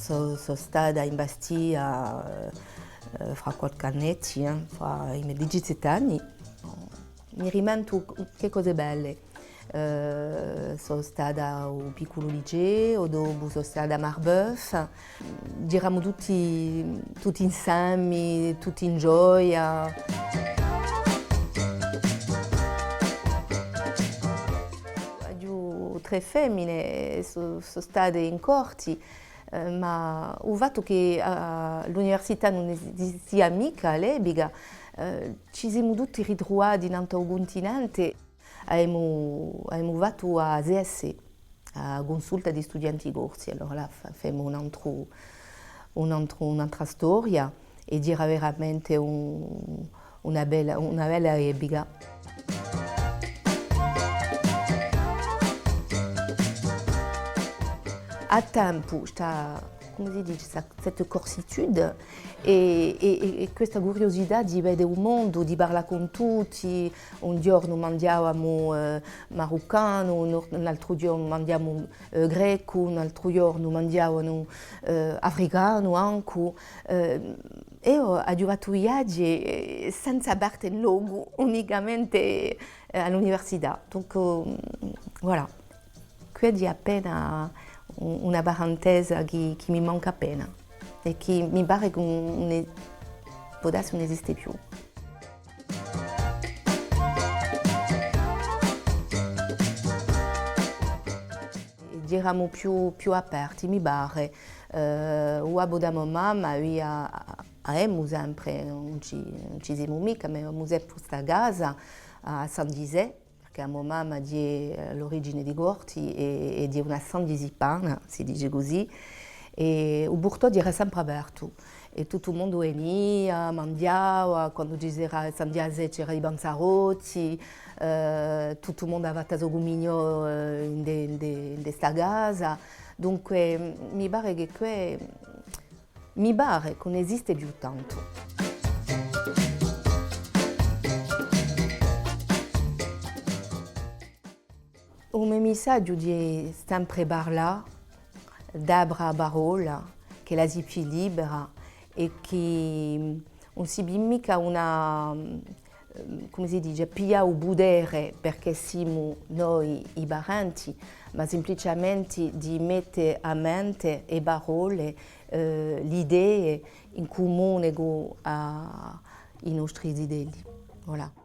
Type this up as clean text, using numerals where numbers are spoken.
sono stata in Bastia fra qualche annetti, fra i miei 17 anni. Mi rimango che cose belle. Sono stata al piccolo liceo, dopo sono stata a Marbeuf. Giriamo tutti insieme, tutti in gioia. Tre femmine sono state in corti, ma ho fatto che l'università non esisteva mica all'epoca, ci siamo tutti ritrovati in un continente, abbiamo fatto a ZSC, a consulta di studenti corsi, allora là facciamo un'altra storia e era veramente una bella epoca. A tempo, come si dice, questa corsitude e questa curiosità di vedere il mondo, di parlare con tutti. Un giorno mangiavamo maroccano, un altro giorno mangiavamo greco, un altro giorno mangiavano africano anche. E ho fatto viaggi senza parte in luogo, unicamente all'università. Donc, voilà, quindi appena una parentesi che mi manca appena e che mi pare che potesse non esiste più. Eravamo più aperti, mi pare. O da mamma abbiamo sempre, non ci siamo mica, ma abbiamo sempre questa casa a Saint-Dizier, perché a mia mamma è l'origine di Gorti e di una Saint-Dizipana, si dice così, e il porto era sempre aperto e tutto il mondo veniva, mangiava, quando c'era a Saint-Dizier c'era i banzarotti, tutto il mondo aveva il gomigno in questa casa, dunque mi pare che non esiste più tanto. Il mio messaggio è sempre parlare, d'abra a parola, che la si più libera e che non si mica come si dice, pia o budere perché siamo noi i parenti, ma semplicemente di mettere a mente e parole le idee in comune con i nostri desideri. Voilà.